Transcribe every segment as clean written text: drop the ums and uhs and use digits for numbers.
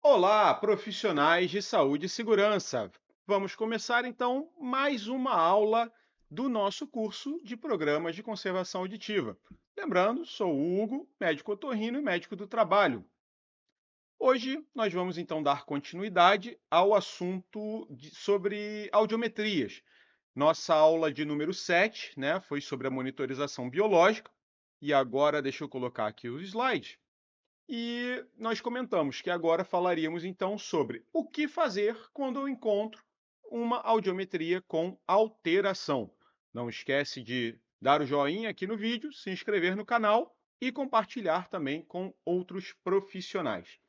Olá, profissionais de saúde e segurança. Vamos começar então mais uma aula do nosso curso de programas de conservação auditiva. Lembrando, sou o Hugo, médico otorrino e médico do trabalho. Hoje nós vamos então dar continuidade ao assunto sobre audiometrias. Nossa aula de número 7, né, foi sobre a monitorização biológica e agora deixa eu colocar aqui os slides. E nós comentamos que agora falaríamos então sobre o que fazer quando eu encontro uma audiometria com alteração. Não esquece de dar o joinha aqui no vídeo, se inscrever no canal e compartilhar também com outros profissionais.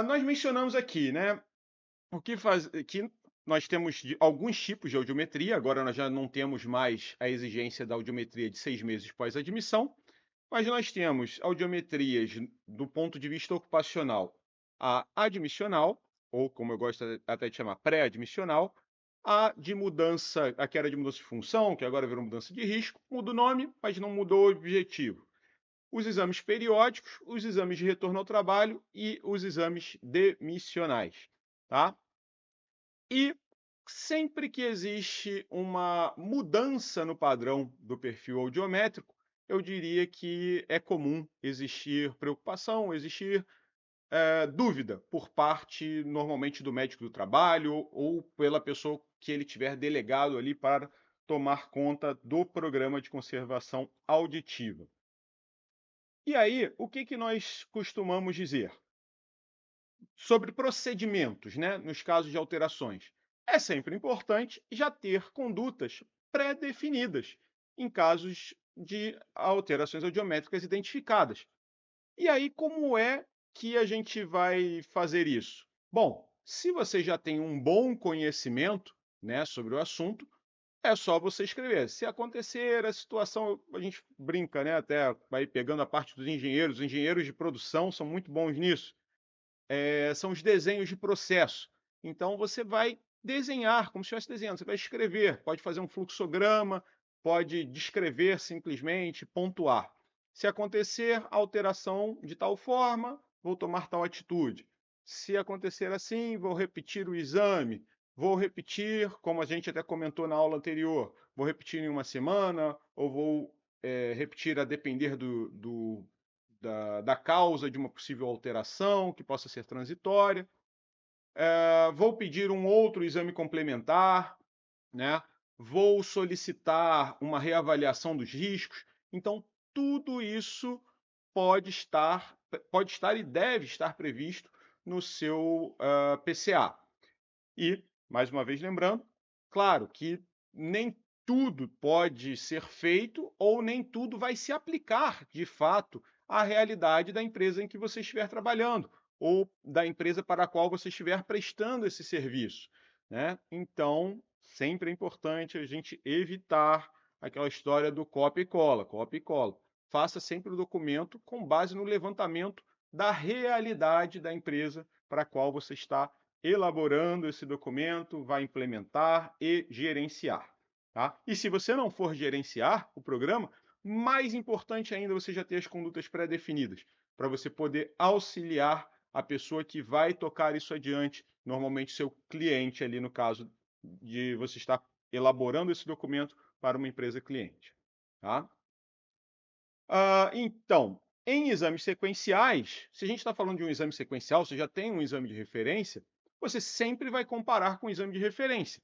Nós mencionamos aqui, né, o que faz, que nós temos alguns tipos de audiometria, agora nós já não temos mais a exigência da audiometria de 6 meses pós-admissão, mas nós temos audiometrias do ponto de vista ocupacional, a admissional, ou como eu gosto até de chamar, pré-admissional, a de mudança, a que era de mudança de função, que agora virou mudança de risco, muda o nome, mas não mudou o objetivo. Os exames periódicos, os exames de retorno ao trabalho e os exames demissionais, tá? E sempre que existe uma mudança no padrão do perfil audiométrico, eu diria que é comum existir preocupação, existir dúvida por parte, normalmente, do médico do trabalho ou pela pessoa que ele tiver delegado ali para tomar conta do programa de conservação auditiva. E aí, o que que nós costumamos dizer? Sobre procedimentos, né, nos casos de alterações. É sempre importante já ter condutas pré-definidas em casos de alterações audiométricas identificadas. E aí, como é que a gente vai fazer isso? Bom, se você já tem um bom conhecimento, né, sobre o assunto, é só você escrever. Se acontecer a situação, a gente brinca, né, até vai pegando a parte dos engenheiros, os engenheiros de produção são muito bons nisso, são os desenhos de processo. Então você vai desenhar, como se estivesse desenhando, você vai escrever, pode fazer um fluxograma, pode descrever simplesmente, pontuar. Se acontecer alteração de tal forma, vou tomar tal atitude. Se acontecer assim, vou repetir o exame, vou repetir, como a gente até comentou na aula anterior, vou repetir em uma semana, ou vou repetir a depender da causa de uma possível alteração que possa ser transitória. Vou pedir um outro exame complementar, né? Vou solicitar uma reavaliação dos riscos. Então, tudo isso pode estar e deve estar previsto no seu PCA. E, mais uma vez lembrando, claro que nem tudo pode ser feito ou nem tudo vai se aplicar, de fato, à realidade da empresa em que você estiver trabalhando ou da empresa para a qual você estiver prestando esse serviço, né? Então, sempre é importante a gente evitar aquela história do copia e cola, copia e cola. Faça sempre o documento com base no levantamento da realidade da empresa para a qual você está elaborando esse documento, vai implementar e gerenciar. Tá? E se você não for gerenciar o programa, mais importante ainda você já ter as condutas pré-definidas, para você poder auxiliar a pessoa que vai tocar isso adiante, normalmente seu cliente ali no caso de você estar elaborando esse documento para uma empresa cliente. Tá? Então, em exames sequenciais, se a gente está falando de um exame sequencial, você já tem um exame de referência, você sempre vai comparar com o exame de referência.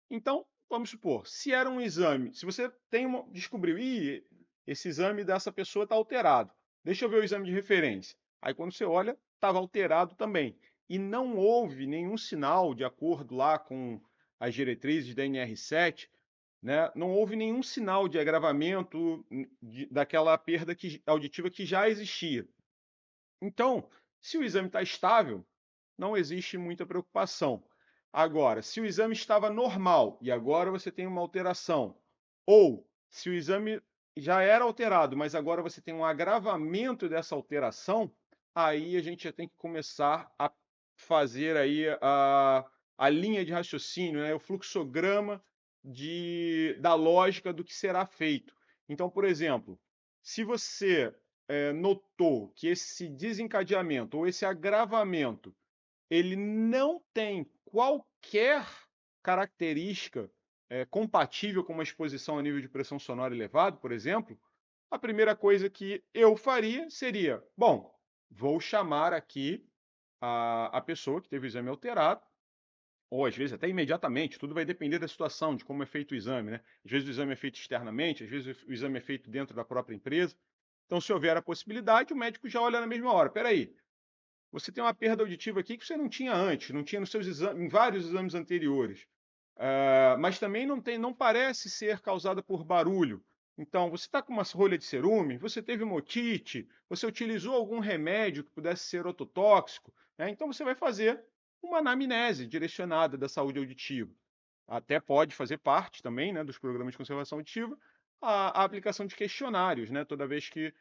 Então, vamos supor, se era um exame, se você descobriu, esse exame dessa pessoa está alterado, deixa eu ver o exame de referência. Aí quando você olha, estava alterado também. E não houve nenhum sinal, de acordo lá com as diretrizes da NR7, né, não houve nenhum sinal de agravamento daquela perda auditiva que já existia. Então, se o exame está estável, não existe muita preocupação. Agora, se o exame estava normal e agora você tem uma alteração, ou se o exame já era alterado, mas agora você tem um agravamento dessa alteração, aí a gente já tem que começar a fazer aí a linha de raciocínio, né, o fluxograma da lógica do que será feito. Então, por exemplo, se você notou que esse desencadeamento ou esse agravamento, ele não tem qualquer característica, compatível com uma exposição a nível de pressão sonora elevado, por exemplo, a primeira coisa que eu faria seria: bom, vou chamar aqui a pessoa que teve o exame alterado, ou às vezes até imediatamente, tudo vai depender da situação, de como é feito o exame, né? Às vezes o exame é feito externamente, às vezes o exame é feito dentro da própria empresa. Então, se houver a possibilidade, o médico já olha na mesma hora. Espera aí, você tem uma perda auditiva aqui que você não tinha antes, não tinha nos seus exames, em vários exames anteriores. Mas também não parece ser causada por barulho. Então, você está com uma rolha de cerume, você teve uma otite, você utilizou algum remédio que pudesse ser ototóxico, né? Então, você vai fazer uma anamnese direcionada da saúde auditiva. Até pode fazer parte também, né, dos programas de conservação auditiva a aplicação de questionários, né, toda vez que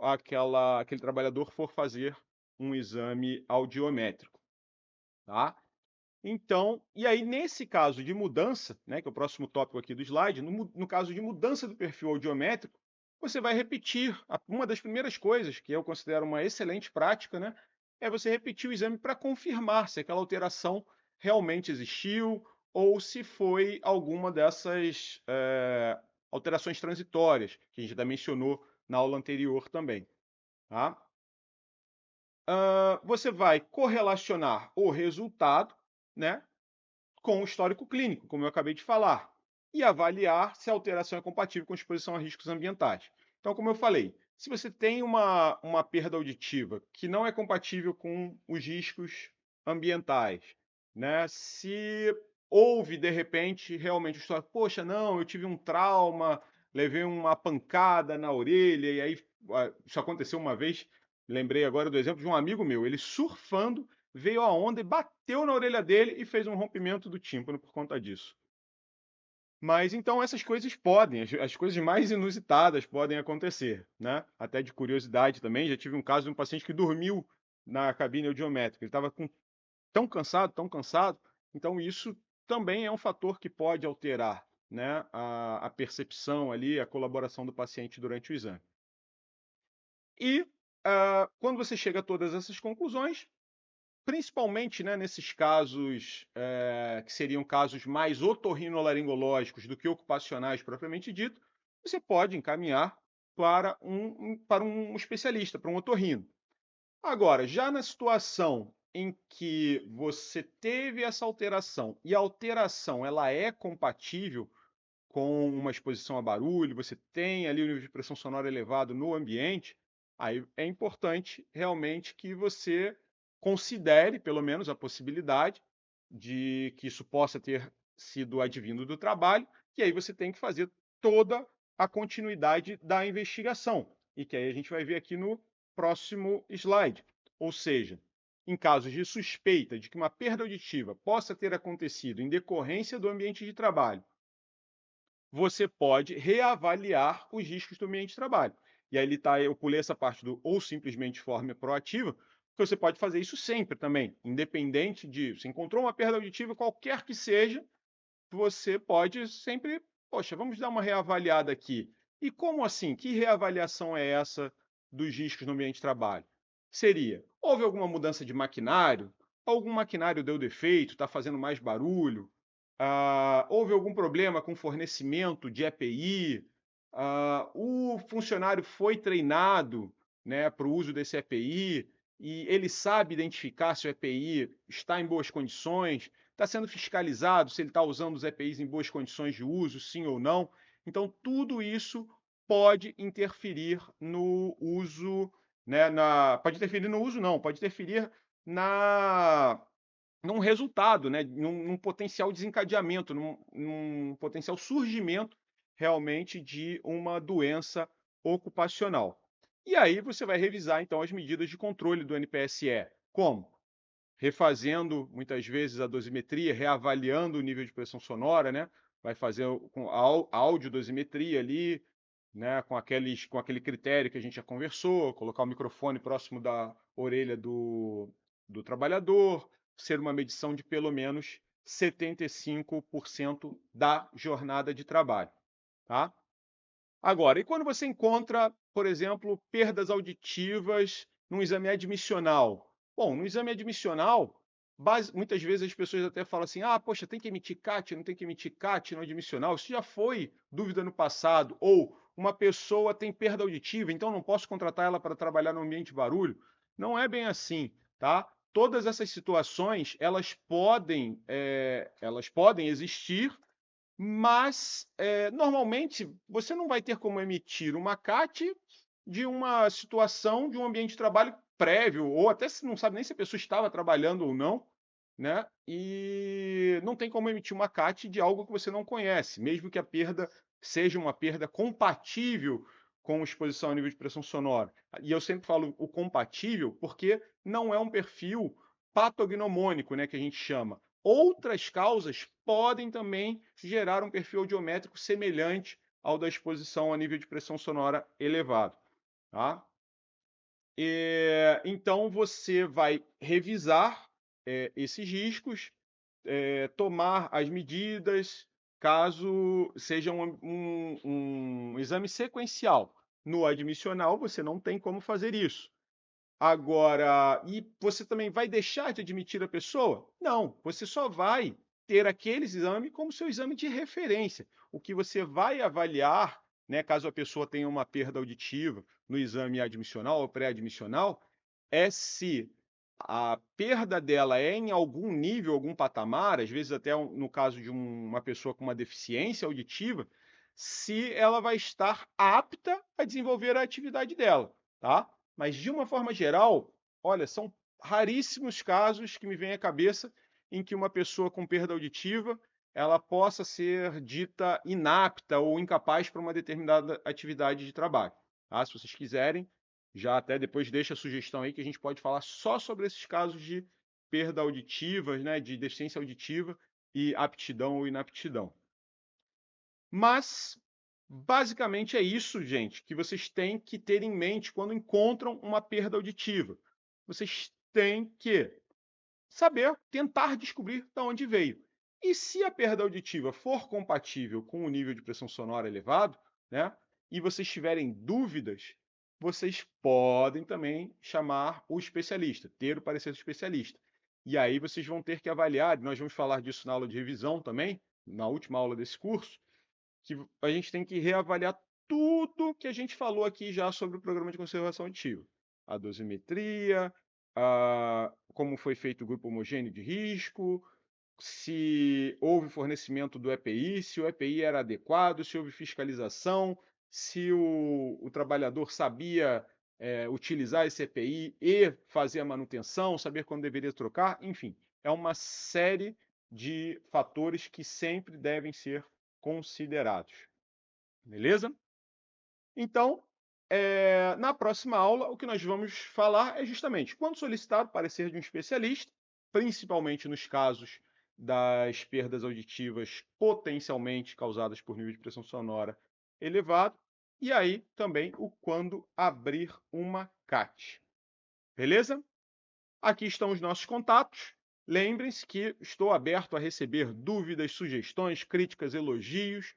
aquele trabalhador for fazer um exame audiométrico, tá? Então, e aí nesse caso de mudança, né, que é o próximo tópico aqui do slide, no caso de mudança do perfil audiométrico, você vai repetir. Uma das primeiras coisas que eu considero uma excelente prática, né, é você repetir o exame para confirmar se aquela alteração realmente existiu ou se foi alguma dessas alterações transitórias, que a gente já mencionou na aula anterior também. Tá? Você vai correlacionar o resultado, né, com o histórico clínico, como eu acabei de falar, e avaliar se a alteração é compatível com exposição a riscos ambientais. Então, como eu falei, se você tem uma perda auditiva que não é compatível com os riscos ambientais, né? Se houve, de repente, realmente o histórico, poxa, não, eu tive um trauma, levei uma pancada na orelha, e aí isso aconteceu uma vez, lembrei agora do exemplo de um amigo meu, ele surfando, veio a onda e bateu na orelha dele e fez um rompimento do tímpano por conta disso. Mas então essas coisas podem, as coisas mais inusitadas podem acontecer, né? Até de curiosidade também, já tive um caso de um paciente que dormiu na cabine audiométrica. Ele estava tão cansado, então isso também é um fator que pode alterar, né, a percepção ali, a colaboração do paciente durante o exame. E quando você chega a todas essas conclusões, principalmente, né, nesses casos que seriam casos mais otorrinolaringológicos do que ocupacionais propriamente dito, você pode encaminhar para um especialista, para um otorrino. Agora, já na situação em que você teve essa alteração e a alteração ela é compatível com uma exposição a barulho, você tem ali o nível de pressão sonora elevado no ambiente, aí é importante realmente que você considere, pelo menos, a possibilidade de que isso possa ter sido advindo do trabalho, e aí você tem que fazer toda a continuidade da investigação, e que aí a gente vai ver aqui no próximo slide. Ou seja, em casos de suspeita de que uma perda auditiva possa ter acontecido em decorrência do ambiente de trabalho, você pode reavaliar os riscos do ambiente de trabalho. E aí eu pulei essa parte do ou simplesmente de forma proativa, porque você pode fazer isso sempre também, independente de se encontrou uma perda auditiva, qualquer que seja, você pode sempre, poxa, vamos dar uma reavaliada aqui. E como assim? Que reavaliação é essa dos riscos no ambiente de trabalho? Seria, houve alguma mudança de maquinário? Algum maquinário deu defeito, está fazendo mais barulho? Houve algum problema com fornecimento de EPI? O funcionário foi treinado, né, para o uso desse EPI e ele sabe identificar se o EPI está em boas condições, está sendo fiscalizado se ele está usando os EPIs em boas condições de uso, sim ou não. Então, tudo isso pode interferir no uso, né, pode interferir no uso, não, pode interferir na num resultado, né, num potencial desencadeamento, num potencial surgimento realmente de uma doença ocupacional. E aí você vai revisar então as medidas de controle do NPSE. Como? Refazendo muitas vezes a dosimetria, reavaliando o nível de pressão sonora, né? Vai fazer com a audiodosimetria ali, né? Com aquele critério que a gente já conversou, colocar o microfone próximo da orelha do trabalhador, ser uma medição de pelo menos 75% da jornada de trabalho, tá? Agora, e quando você encontra, por exemplo, perdas auditivas num exame admissional? Bom, no exame admissional, muitas vezes as pessoas até falam assim: ah, poxa, tem que emitir CAT, não tem que emitir CAT no admissional. Isso já foi dúvida no passado. Ou uma pessoa tem perda auditiva, então não posso contratar ela para trabalhar no ambiente de barulho. Não é bem assim, tá? Todas essas situações, elas podem existir, mas normalmente você não vai ter como emitir uma CAT de uma situação de um ambiente de trabalho prévio, ou até se não sabe nem se a pessoa estava trabalhando ou não, né? E não tem como emitir uma CAT de algo que você não conhece, mesmo que a perda seja uma perda compatível com exposição a nível de pressão sonora. E eu sempre falo o compatível porque não é um perfil patognomônico, né, que a gente chama. Outras causas podem também gerar um perfil audiométrico semelhante ao da exposição a nível de pressão sonora elevado. Tá? Então, você vai revisar esses riscos, tomar as medidas, caso seja um exame sequencial. No admissional, você não tem como fazer isso. Agora, e você também vai deixar de admitir a pessoa? Não, você só vai ter aquele exame como seu exame de referência. O que você vai avaliar, né, caso a pessoa tenha uma perda auditiva no exame admissional ou pré-admissional, é se a perda dela é em algum nível, algum patamar, às vezes até no caso de uma pessoa com uma deficiência auditiva, se ela vai estar apta a desenvolver a atividade dela, tá? Mas, de uma forma geral, olha, são raríssimos casos que me vêm à cabeça em que uma pessoa com perda auditiva ela possa ser dita inapta ou incapaz para uma determinada atividade de trabalho. Tá? Se vocês quiserem, já até depois deixa a sugestão aí que a gente pode falar só sobre esses casos de perda auditiva, né, de deficiência auditiva e aptidão ou inaptidão. Mas, basicamente, é isso, gente, que vocês têm que ter em mente quando encontram uma perda auditiva. Vocês têm que saber, tentar descobrir de onde veio. E se a perda auditiva for compatível com o nível de pressão sonora elevado, né, e vocês tiverem dúvidas, vocês podem também chamar o especialista, ter o parecer do especialista. E aí vocês vão ter que avaliar, nós vamos falar disso na aula de revisão também, na última aula desse curso, que a gente tem que reavaliar tudo que a gente falou aqui já sobre o programa de conservação auditiva. A dosimetria, como foi feito o grupo homogêneo de risco, se houve fornecimento do EPI, se o EPI era adequado, se houve fiscalização, se o trabalhador sabia utilizar esse EPI e fazer a manutenção, saber quando deveria trocar, enfim, é uma série de fatores que sempre devem ser considerados. Beleza? Então, na próxima aula, o que nós vamos falar é justamente quando solicitar o parecer de um especialista, principalmente nos casos das perdas auditivas potencialmente causadas por nível de pressão sonora elevado, e aí também o quando abrir uma CAT. Beleza? Aqui estão os nossos contatos. Lembrem-se que estou aberto a receber dúvidas, sugestões, críticas, elogios.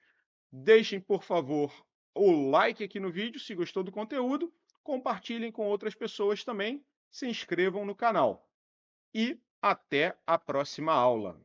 Deixem, por favor, o like aqui no vídeo se gostou do conteúdo, compartilhem com outras pessoas também, se inscrevam no canal. E até a próxima aula.